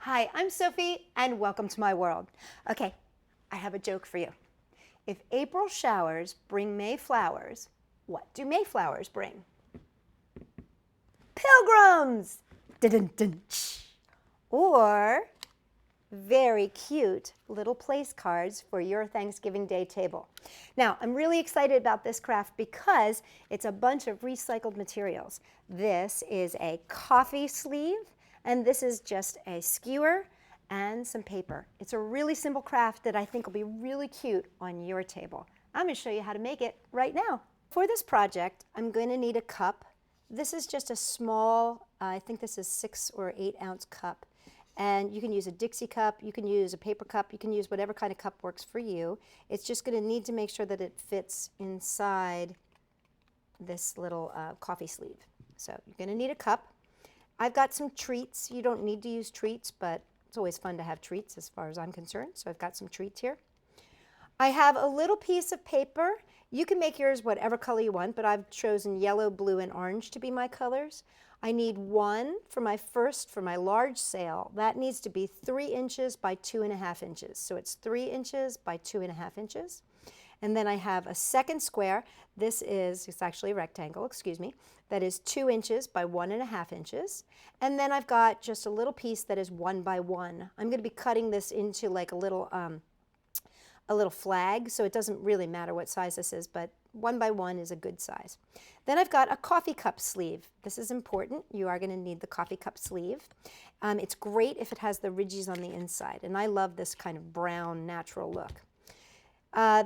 Hi, I'm Sophie, and welcome to my world. Okay, I have a joke for you. If April showers bring May flowers, what do Mayflowers bring? Pilgrims! Dun-dun-dun. Or very cute little place cards for your Thanksgiving Day table. Now, I'm really excited about this craft because it's a bunch of recycled materials. This is a coffee sleeve, and this is just a skewer and some paper. It's a really simple craft that I think will be really cute on your table. I'm going to show you how to make it right now. For this project, I'm going to need a cup. This is just a small, I think this is 6 or 8 ounce cup. And you can use a Dixie cup, you can use a paper cup, you can use whatever kind of cup works for you. It's just going to need to make sure that it fits inside this little coffee sleeve. So you're going to need a cup. I've got some treats. You don't need to use treats, but it's always fun to have treats as far as I'm concerned. So I've got some treats here. I have a little piece of paper. You can make yours whatever color you want, but I've chosen yellow, blue, and orange to be my colors. I need one for my large sail. That needs to be 3 inches by 2.5 inches. So it's 3 inches by 2.5 inches. And then I have a second square. It's actually a rectangle, excuse me. That is 2 inches by 1.5 inches. And then I've got just a little piece that is 1 by 1. I'm going to be cutting this into like a little flag, so it doesn't really matter what size this is, but 1 by 1 is a good size. Then I've got a coffee cup sleeve. This is important. You are going to need the coffee cup sleeve. It's great if it has the ridges on the inside, and I love this kind of brown natural look.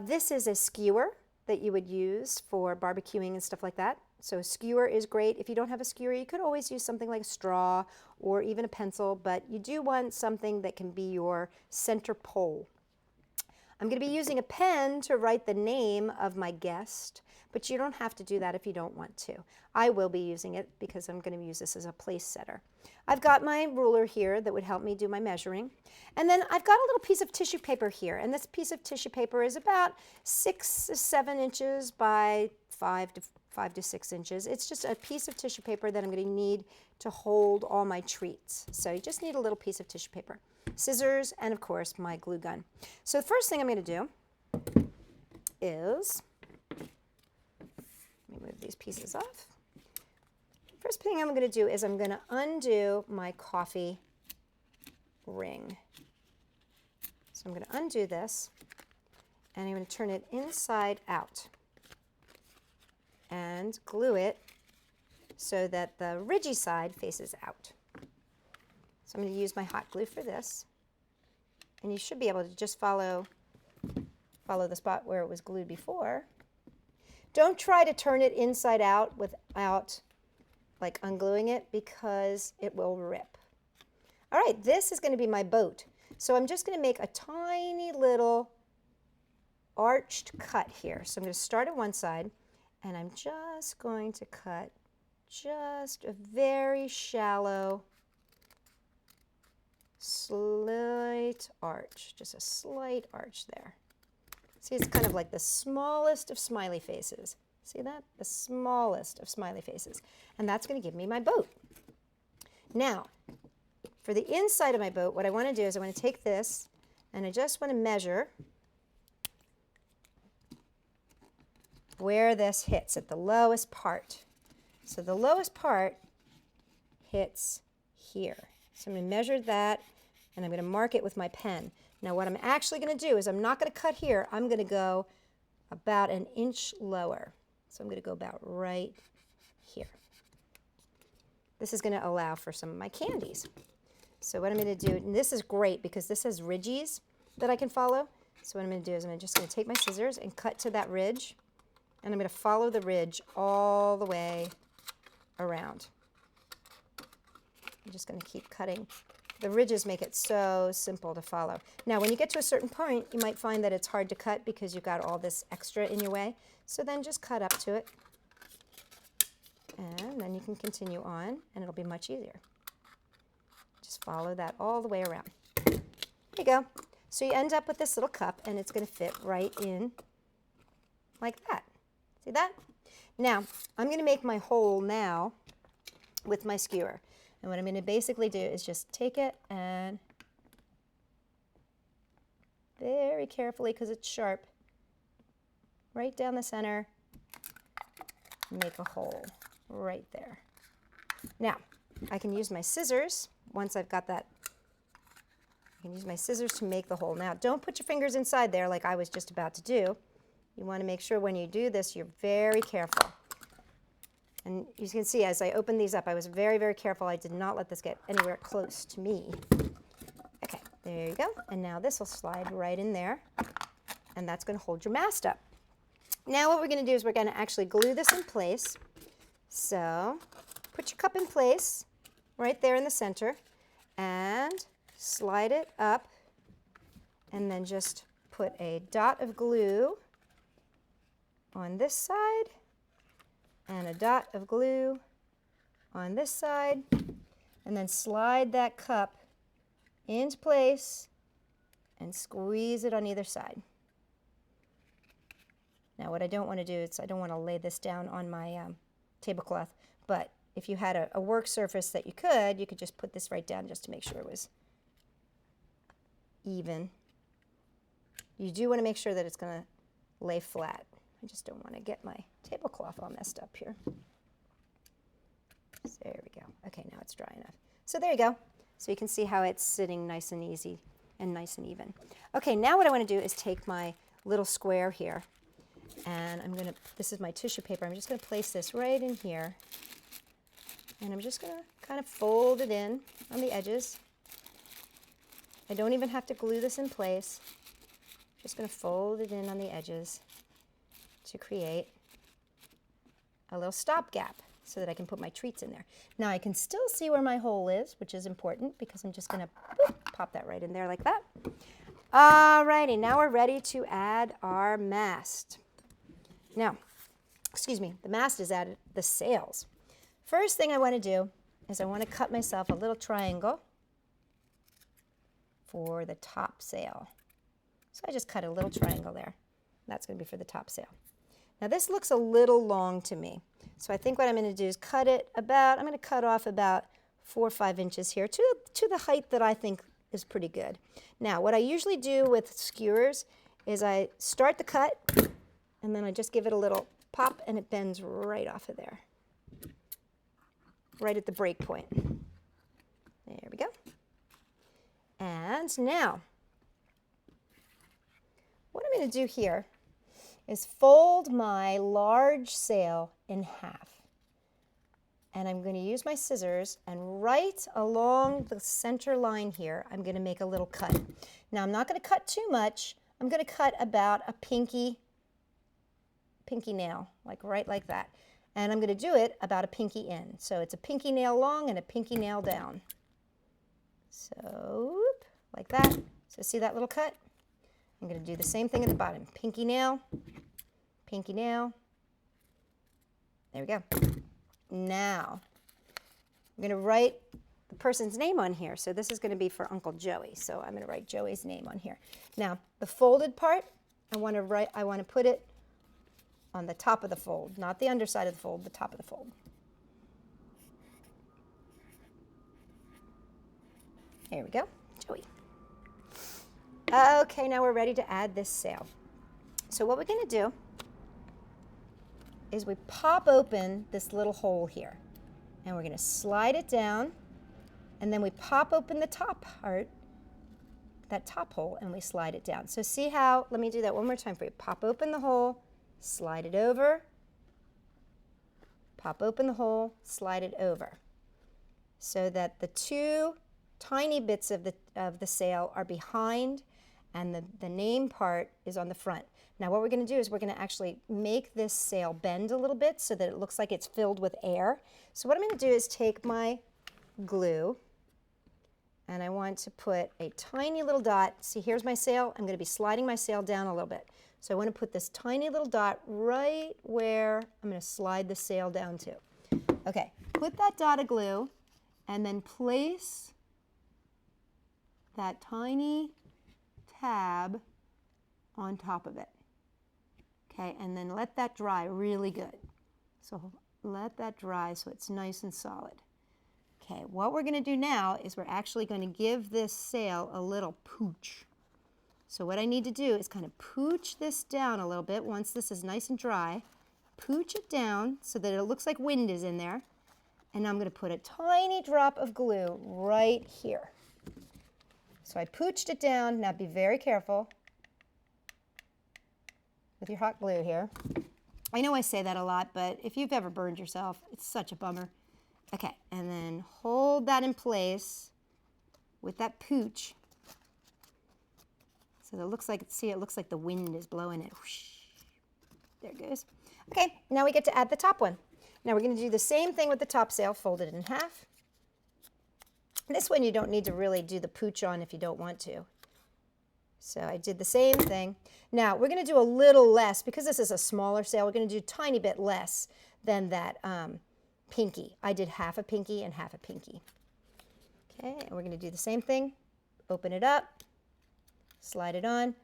This is a skewer that you would use for barbecuing and stuff like that. So a skewer is great. If you don't have a skewer, you could always use something like a straw or even a pencil, but you do want something that can be your center pole. I'm going to be using a pen to write the name of my guest, but you don't have to do that if you don't want to. I will be using it because I'm going to use this as a place setter. I've got my ruler here that would help me do my measuring. And then I've got a little piece of tissue paper here, and this piece of tissue paper is about 6 to 7 inches by 5 to 6 inches. It's just a piece of tissue paper that I'm going to need to hold all my treats. So you just need a little piece of tissue paper. Scissors, and of course my glue gun. So the first thing I'm going to do is, let me move these pieces off. First thing I'm going to do is I'm going to undo my coffee ring. So I'm going to undo this, and I'm going to turn it inside out and glue it so that the ridgy side faces out. So I'm going to use my hot glue for this, and you should be able to just follow the spot where it was glued before. Don't try to turn it inside out without like ungluing it because it will rip. All right, this is going to be my boat. So I'm just going to make a tiny little arched cut here. So I'm going to start at one side, and I'm just going to cut just a very shallow slight arch, just a slight arch there. See, it's kind of like the smallest of smiley faces. See that? The smallest of smiley faces. And that's going to give me my boat. Now, for the inside of my boat, what I want to do is I want to take this, and I just want to measure where this hits at the lowest part. So the lowest part hits here. So I'm going to measure that, and I'm going to mark it with my pen. Now what I'm actually going to do is I'm not going to cut here. I'm going to go about an inch lower. So I'm going to go about right here. This is going to allow for some of my candies. So what I'm going to do, and this is great because this has ridges that I can follow. So what I'm going to do is I'm just going to take my scissors and cut to that ridge, and I'm going to follow the ridge all the way around. I'm just going to keep cutting. The ridges make it so simple to follow. Now, when you get to a certain point, you might find that it's hard to cut because you've got all this extra in your way. So then just cut up to it, and then you can continue on, and it'll be much easier. Just follow that all the way around. There you go. So you end up with this little cup, and it's going to fit right in like that. See that? Now, I'm going to make my hole now with my skewer. And what I'm going to basically do is just take it and very carefully, because it's sharp, right down the center, make a hole right there. Now, I can use my scissors once I've got that. I can use my scissors to make the hole. Now, don't put your fingers inside there like I was just about to do. You want to make sure when you do this, you're very careful. And you can see as I opened these up, I was very, very careful. I did not let this get anywhere close to me. Okay, there you go. And now this will slide right in there, and that's going to hold your mast up. Now what we're going to do is we're going to actually glue this in place. So put your cup in place right there in the center and slide it up, and then just put a dot of glue on this side and a dot of glue on this side, and then slide that cup into place and squeeze it on either side. Now what I don't want to do is I don't want to lay this down on my tablecloth, but if you had a work surface that you could just put this right down just to make sure it was even. You do want to make sure that it's going to lay flat. I just don't want to get my tablecloth all messed up here. So there we go. Okay, now it's dry enough. So there you go. So you can see how it's sitting nice and easy and nice and even. Okay, now what I want to do is take my little square here, and I'm going to, this is my tissue paper, I'm just going to place this right in here, and I'm just going to kind of fold it in on the edges. I don't even have to glue this in place. Just going to fold it in on the edges to create a little stopgap so that I can put my treats in there. Now I can still see where my hole is, which is important because I'm just going to pop that right in there like that. Alrighty, now we're ready to add our mast. Now, excuse me, the mast is added, the sails. First thing I want to do is I want to cut myself a little triangle for the top sail. So I just cut a little triangle there. That's going to be for the top sail. Now this looks a little long to me. So I think what I'm going to do is cut it about, I'm going to cut off about 4 or 5 inches here to the height that I think is pretty good. Now what I usually do with skewers is I start the cut and then I just give it a little pop and it bends right off of there. Right at the break point. There we go. And now, what I'm going to do here is fold my large sail in half. And I'm going to use my scissors, and right along the center line here, I'm going to make a little cut. Now I'm not going to cut too much. I'm going to cut about a pinky nail, like right like that. And I'm going to do it about a pinky in. So it's a pinky nail long and a pinky nail down. So, like that. So see that little cut? I'm going to do the same thing at the bottom. Pinky nail, pinky nail. There we go. Now, I'm going to write the person's name on here. So this is going to be for Uncle Joey. So I'm going to write Joey's name on here. Now, the folded part, I want to put it on the top of the fold, not the underside of the fold, the top of the fold. There we go, Joey. Okay, now we're ready to add this sail. So what we're going to do is we pop open this little hole here, and we're going to slide it down, and then we pop open the top part, that top hole, and we slide it down. So see how, let me do that one more time for you. Pop open the hole, slide it over, pop open the hole, slide it over, so that the two tiny bits of the sail are behind and the name part is on the front. Now what we're going to do is we're going to actually make this sail bend a little bit so that it looks like it's filled with air. So what I'm going to do is take my glue, and I want to put a tiny little dot. See, here's my sail. I'm going to be sliding my sail down a little bit. So I want to put this tiny little dot right where I'm going to slide the sail down to. Okay, put that dot of glue and then place that tiny tab on top of it. Okay, and then let that dry really good. So let that dry so it's nice and solid. Okay, what we're going to do now is we're actually going to give this sail a little pooch. So what I need to do is kind of pooch this down a little bit once this is nice and dry. Pooch it down so that it looks like wind is in there. And I'm going to put a tiny drop of glue right here. So I pooched it down. Now be very careful with your hot glue here. I know I say that a lot, but if you've ever burned yourself, it's such a bummer. Okay, and then hold that in place with that pooch. So that it looks like, see, it looks like the wind is blowing it. Whoosh. There it goes. Okay, now we get to add the top one. Now we're going to do the same thing with the top sail, fold it in half. This one you don't need to really do the pooch on if you don't want to. So I did the same thing. Now we're going to do a little less, because this is a smaller sail, we're going to do a tiny bit less than that pinky. I did half a pinky and half a pinky. Okay, and we're going to do the same thing. Open it up, slide it on,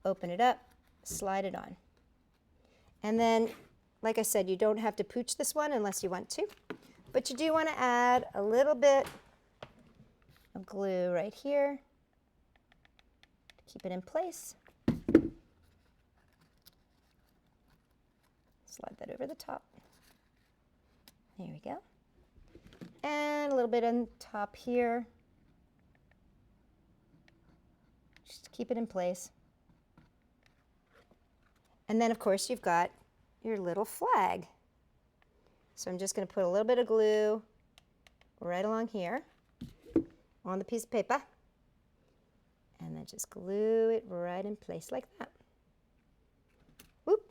open it up, slide it on. And then, like I said, you don't have to pooch this one unless you want to, but you do want to add a little bit of glue right here to keep it in place. Slide that over the top. There we go. And a little bit on top here. Just to keep it in place. And then, of course, you've got your little flag. So I'm just going to put a little bit of glue right along here on the piece of paper. And then just glue it right in place like that. Whoop!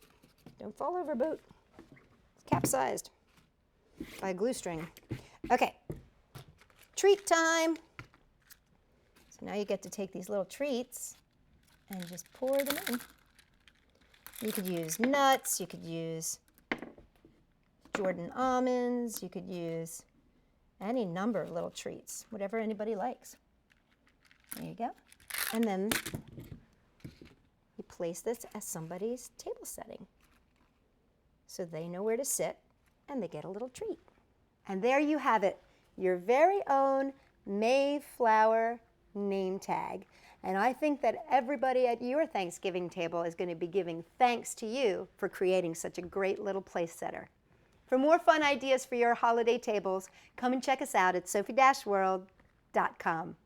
Don't fall over, boat. It's capsized by a glue string. Okay, treat time. So now you get to take these little treats and just pour them in. You could use nuts, you could use Jordan almonds, you could use any number of little treats, whatever anybody likes. There you go. And then you place this as somebody's table setting, so they know where to sit and they get a little treat. And there you have it, your very own Mayflower name tag. And I think that everybody at your Thanksgiving table is going to be giving thanks to you for creating such a great little place setter. For more fun ideas for your holiday tables, come and check us out at Sophie-World.com.